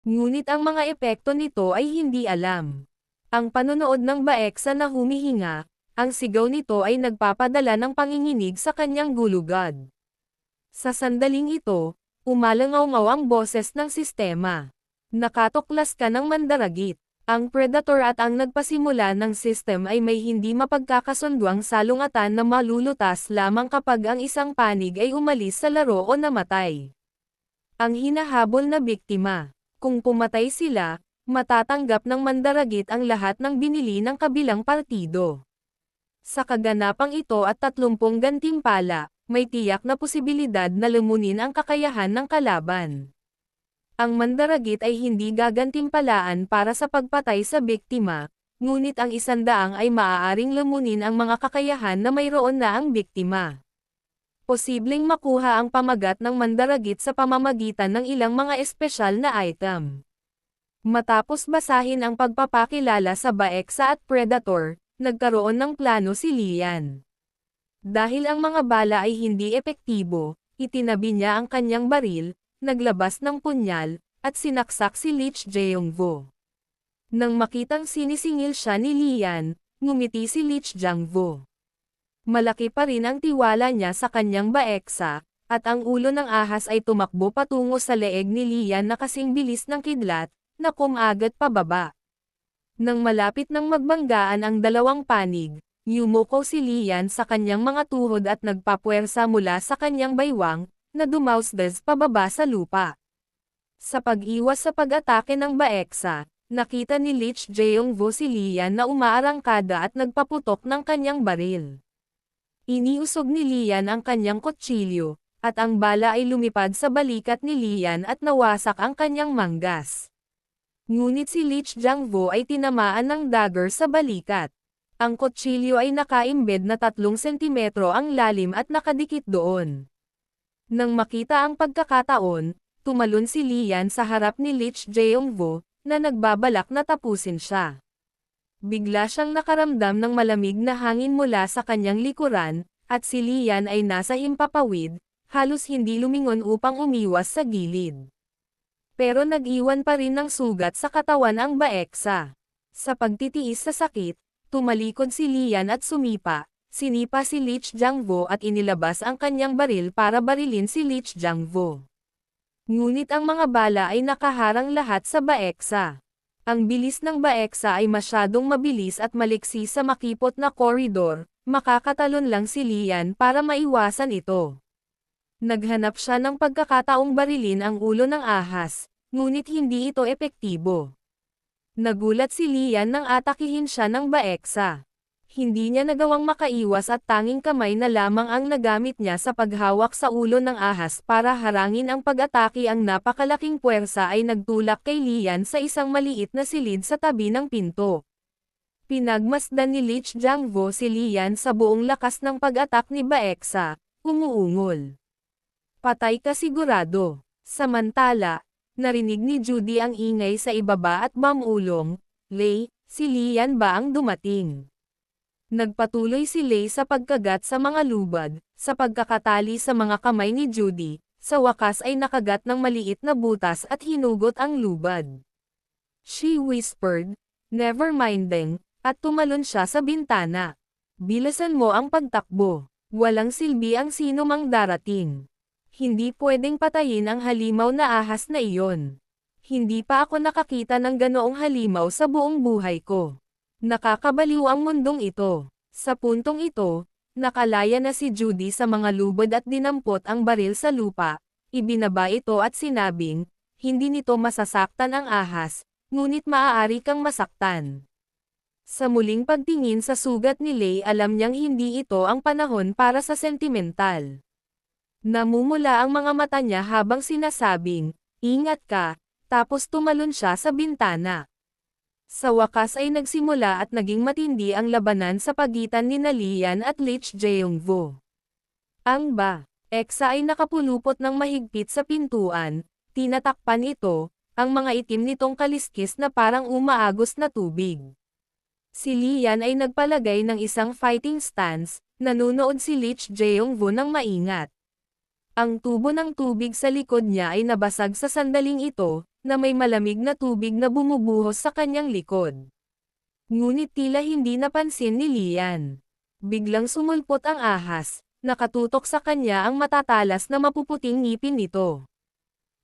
Ngunit ang mga epekto nito ay hindi alam. Ang panonood ng Baeksa na humihinga, ang sigaw nito ay nagpapadala ng panginginig sa kanyang gulugad. Sa sandaling ito, umalangaw-ngaw ang boses ng sistema. Nakatuklas ka ng mandaragit. Ang predator at ang nagpasimula ng system ay may hindi mapagkakasunduang salungatan na malulutas lamang kapag ang isang panig ay umalis sa laro o namatay. Ang hinahabol na biktima. Kung pumatay sila, matatanggap ng mandaragit ang lahat ng binili ng kabilang partido. Sa kaganapang ito at 30 gantimpala, may tiyak na posibilidad na lumunin ang kakayahan ng kalaban. Ang mandaragit ay hindi gagantimpalaan para sa pagpatay sa biktima, ngunit ang 100 ay maaaring lumunin ang mga kakayahan na mayroon na ang biktima. Posibleng makuha ang pamagat ng mandaragit sa pamamagitan ng ilang mga espesyal na item. Matapos basahin ang pagpapakilala sa Baeksa at Predator, nagkaroon ng plano si Lian. Dahil ang mga bala ay hindi epektibo, itinabi niya ang kanyang baril, naglabas ng punyal, at sinaksak si Lich Jeongvo. Nang makitang sinisingil siya ni Lian, ngumiti si Lich Jeongvo. Malaki pa rin ang tiwala niya sa kanyang Baeksa, at ang ulo ng ahas ay tumakbo patungo sa leeg ni Lian na kasing bilis ng kidlat, na kumagat pababa. Nang malapit ng magbanggaan ang dalawang panig, yumuko si Lian sa kanyang mga tuhod at nagpapuwersa mula sa kanyang baywang, na dumausdes pababa sa lupa. Sa pag-iwas sa pag-atake ng Baeksa, nakita ni Lich Jeongvo si Lian na umaarangkada at nagpaputok ng kanyang baril. Iniusog ni Lian ang kanyang kutsilyo, at ang bala ay lumipad sa balikat ni Lian at nawasak ang kanyang manggas. Ngunit si Lich Jeongvo ay tinamaan ng dagger sa balikat. Ang kutsilyo ay nakaimbed na 3 sentimetro ang lalim at nakadikit doon. Nang makita ang pagkakataon, tumalon si Lian sa harap ni Lich Jeongvo, na nagbabalak na tapusin siya. Bigla siyang nakaramdam ng malamig na hangin mula sa kanyang likuran, at si Lian ay nasa himpapawid, halos hindi lumingon upang umiwas sa gilid. Pero nag-iwan pa rin ng sugat sa katawan ang Baeksa. Sa pagtitiis sa sakit, tumalikod si Lian at sumipa. Sinipa si Lich Jeongvo at inilabas ang kanyang baril para barilin si Lich Jeongvo. Ngunit ang mga bala ay nakaharang lahat sa Baeksa. Ang bilis ng Baeksa ay masyadong mabilis at maliksi sa makipot na koridor, makakatalon lang si Lian para maiwasan ito. Naghanap siya ng pagkakataong barilin ang ulo ng ahas, ngunit hindi ito epektibo. Nagulat si Lian nang atakihin siya ng Baeksa. Hindi niya nagawang makaiwas at tanging kamay na lamang ang nagamit niya sa paghawak sa ulo ng ahas para harangin ang pag-atake. Ang napakalaking puwersa ay nagtulak kay Lian sa isang maliit na silid sa tabi ng pinto. Pinagmasdan ni Lich Jeongvo si Lian sa buong lakas ng pag-atak ni Baeksa, umuungol. Patay ka sigurado. Samantala, narinig ni Judy ang ingay sa ibaba at mamulong, Lei, si Lian ba ang dumating? Nagpatuloy si Lei sa pagkagat sa mga lubad, sa pagkakatali sa mga kamay ni Judy, sa wakas ay nakagat ng maliit na butas at hinugot ang lubad. She whispered, never minding, at tumalon siya sa bintana. Bilisan mo ang pagtakbo. Walang silbi ang sino mang darating. Hindi pwedeng patayin ang halimaw na ahas na iyon. Hindi pa ako nakakita ng ganoong halimaw sa buong buhay ko. Nakakabaliw ang mundong ito. Sa puntong ito, nakalaya na si Judy sa mga lubod at dinampot ang baril sa lupa. Ibinaba ito at sinabing, hindi nito masasaktan ang ahas, ngunit maaari kang masaktan. Sa muling pagtingin sa sugat ni Lei, alam niyang hindi ito ang panahon para sa sentimental. Namumula ang mga mata niya habang sinasabing, ingat ka, tapos tumalon siya sa bintana. Sa wakas ay nagsimula at naging matindi ang labanan sa pagitan ni Lian at Lich Jeongvo. Ang Baeksa ay nakapulupot ng mahigpit sa pintuan, tinatakpan ito, ang mga itim nitong kaliskis na parang umaagos na tubig. Si Lian ay nagpalagay ng isang fighting stance, nanunood si Lich Jeongvo ng maingat. Ang tubo ng tubig sa likod niya ay nabasag sa sandaling ito, na may malamig na tubig na bumubuhos sa kanyang likod. Ngunit tila hindi napansin ni Lian. Biglang sumulpot ang ahas, nakatutok sa kanya ang matatalas na mapuputing ngipin nito.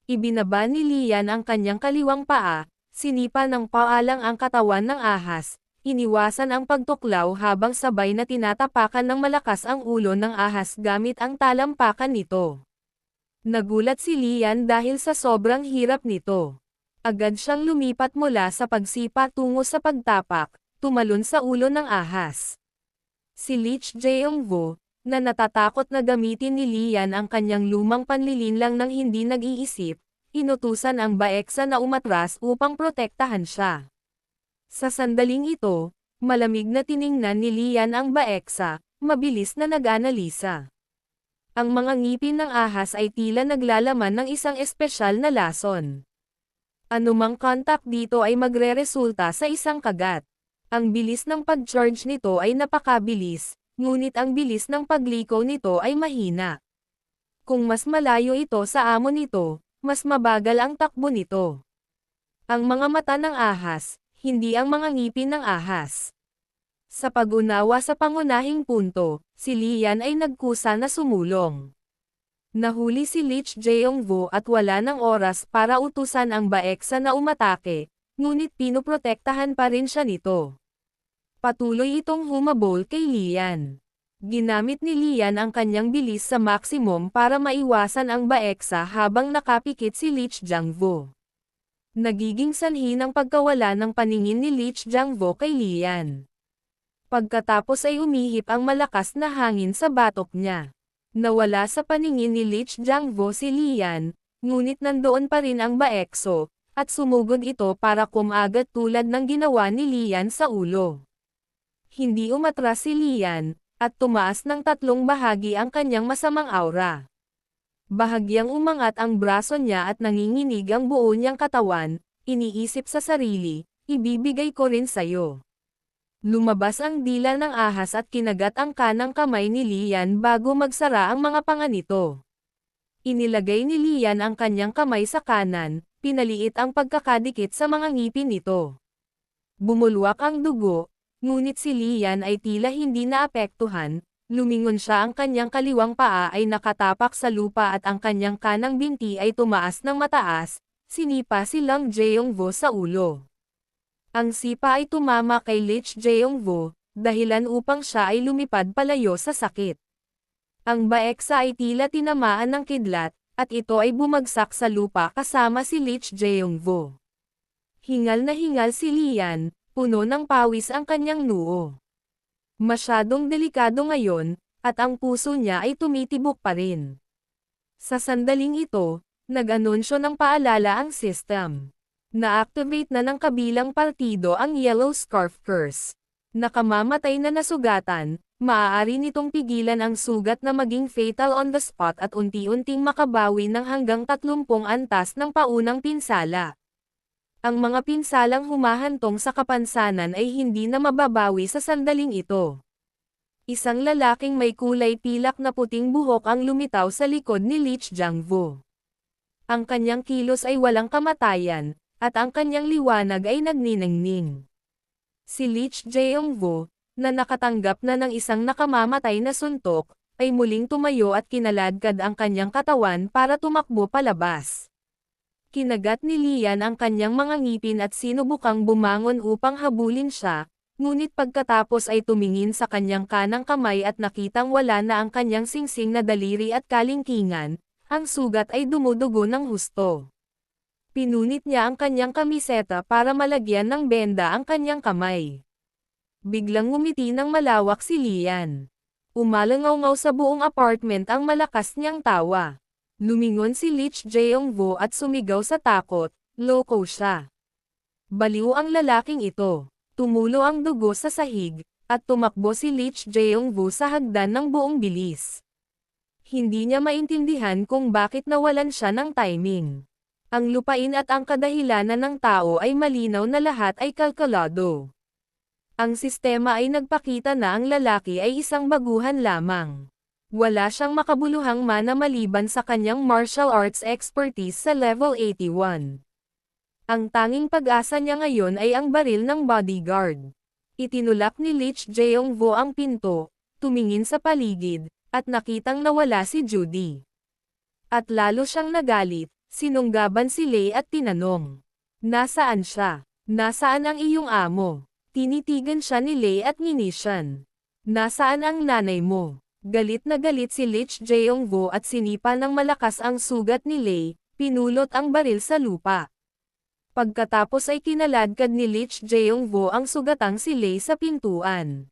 Ibinaba ni Lian ang kanyang kaliwang paa, sinipa ng paalang ang katawan ng ahas, iniwasan ang pagtuklaw habang sabay na tinatapakan ng malakas ang ulo ng ahas gamit ang talampakan nito. Nagulat si Lian dahil sa sobrang hirap nito. Agad siyang lumipat mula sa pagsipa tungo sa pagtapak, tumalon sa ulo ng ahas. Si Lich Jeongwoo, na natatakot na gamitin ni Lian ang kanyang lumang panlilinlang nang hindi nag-iisip, inutusan ang baeksa na umatras upang protektahan siya. Sa sandaling ito, malamig na tiningnan ni Lian ang baeksa, mabilis na nag-analisa. Ang mga ngipin ng ahas ay tila naglalaman ng isang espesyal na lason. Anumang contact dito ay magreresulta sa isang kagat. Ang bilis ng pag-charge nito ay napakabilis, ngunit ang bilis ng pagliko nito ay mahina. Kung mas malayo ito sa amo nito, mas mabagal ang takbo nito. Ang mga mata ng ahas, hindi ang mga ngipin ng ahas. Sa pag-unawa sa pangunahing punto, si Lian ay nagkusa na sumulong. Nahuli si Lich Jeongwoo at wala ng oras para utusan ang baeksa na umatake, ngunit pinoprotektahan pa rin siya nito. Patuloy itong humabol kay Lian. Ginamit ni Lian ang kanyang bilis sa maximum para maiwasan ang baeksa habang nakapikit si Lich Jeongwoo. Nagiging sanhi ng pagkawala ng paningin ni Lich Jeongwoo kay Lian. Pagkatapos ay umihip ang malakas na hangin sa batok niya. Nawala sa paningin ni Lich Jeongwoo si Lian, ngunit nandoon pa rin ang baekso, at sumugod ito para kumagat tulad ng ginawa ni Lian sa ulo. Hindi umatras si Lian, at tumaas ng 3 bahagi ang kanyang masamang aura. Bahagyang umangat ang braso niya at nanginginig ang buo niyang katawan, iniisip sa sarili, ibibigay ko rin sayo. Lumabas ang dila ng ahas at kinagat ang kanang kamay ni Lian bago magsara ang mga panga nito. Inilagay ni Lian ang kanyang kamay sa kanan, pinaliit ang pagkakadikit sa mga ngipin nito. Bumulwak ang dugo, ngunit si Lian ay tila hindi naapektuhan, lumingon siya, ang kanyang kaliwang paa ay nakatapak sa lupa at ang kanyang kanang binti ay tumaas ng mataas, sinipa si Lang Jeongwoo sa ulo. Ang sipa ay tumama kay Lich Jeongwoo, dahilan upang siya ay lumipad palayo sa sakit. Ang baeksa ay tila tinamaan ng kidlat, at ito ay bumagsak sa lupa kasama si Lich Jeongwoo. Hingal na hingal si Lian, puno ng pawis ang kanyang noo. Masyadong delikado ngayon, at ang puso niya ay tumitibok pa rin. Sa sandaling ito, nag-anunsyo ng paalala ang system. Na-activate na ng kabilang partido ang Yellow Scarf Curse. Nakamamatay na nasugatan, maaari nitong pigilan ang sugat na maging fatal on the spot at unti-unting makabawi ng hanggang 30 antas ng paunang pinsala. Ang mga pinsalang humahantong sa kapansanan ay hindi na mababawi sa sandaling ito. Isang lalaking may kulay pilak na puting buhok ang lumitaw sa likod ni Lich Jeongwoo. Ang kanyang kilos ay walang kamatayan, at ang kanyang liwanag ay nagniningning. Si Lich Jeongwoo, na nakatanggap na ng isang nakamamatay na suntok, ay muling tumayo at kinaladkad ang kanyang katawan para tumakbo palabas. Kinagat ni Lian ang kanyang mga ngipin at sinubukang bumangon upang habulin siya, ngunit pagkatapos ay tumingin sa kanyang kanang kamay at nakitang wala na ang kanyang singsing na daliri at kalingkingan, ang sugat ay dumudugo ng husto. Pinunit niya ang kanyang kamiseta para malagyan ng benda ang kanyang kamay. Biglang ngumiti ng malawak si Lian. Umalangaw-ngaw sa buong apartment ang malakas niyang tawa. Lumingon si Lich Jeongwoo at sumigaw sa takot, loko siya. Baliw ang lalaking ito. Tumulo ang dugo sa sahig, at tumakbo si Lich Jeongwoo sa hagdan ng buong bilis. Hindi niya maintindihan kung bakit nawalan siya ng timing. Ang lupain at ang kadahilanan ng tao ay malinaw na lahat ay kalkulado. Ang sistema ay nagpakita na ang lalaki ay isang baguhan lamang. Wala siyang makabuluhang mana maliban sa kanyang martial arts expertise sa level 81. Ang tanging pag-asa niya ngayon ay ang baril ng bodyguard. Itinulak ni Lich Jeongvo ang pinto, tumingin sa paligid, at nakitang nawala si Judy. At lalo siyang nagalit, sinunggaban si Lei at tinanong. Nasaan siya? Nasaan ang iyong amo? Tinitigan siya ni Lei at nginisyan. Nasaan ang nanay mo? Galit na galit si Lich Jeongvo at sinipa ng malakas ang sugat ni Lei, pinulot ang baril sa lupa. Pagkatapos ay kinaladkad ni Lich Jeongvo ang sugatang si Lei sa pintuan.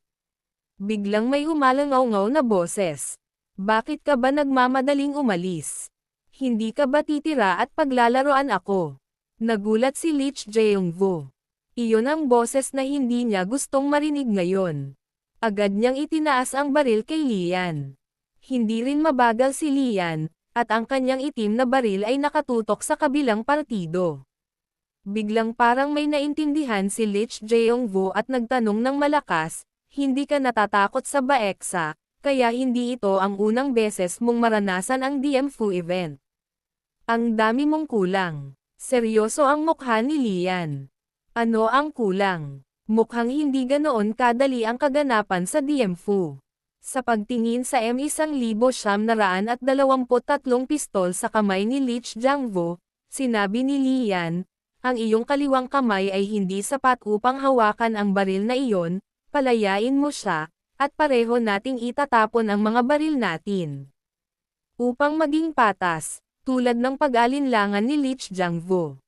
Biglang may humalangaw-ngaw na boses. Bakit ka ba nagmamadaling umalis? Hindi ka ba titira at paglalaroan ako? Nagulat si Lich Jeongvo. Iyon ang boses na hindi niya gustong marinig ngayon. Agad niyang itinaas ang baril kay Lian. Hindi rin mabagal si Lian, at ang kanyang itim na baril ay nakatutok sa kabilang partido. Biglang parang may naintindihan si Lich Jeongvo at nagtanong ng malakas, hindi ka natatakot sa Baeksa, kaya hindi ito ang unang beses mong maranasan ang DMFU event. Ang dami mong kulang. Seryoso ang mukha ni Lian. Ano ang kulang? Mukhang hindi ganoon kadali ang kaganapan sa DMFU. Sa pagtingin sa M1923 pistol sa kamay ni Lich Jeongvo, sinabi ni Lian, ang iyong kaliwang kamay ay hindi sapat upang hawakan ang baril na iyon, palayain mo siya, at pareho nating itatapon ang mga baril natin. Upang maging patas, tulad ng pag-alinlangan ni Lich Jeongvo.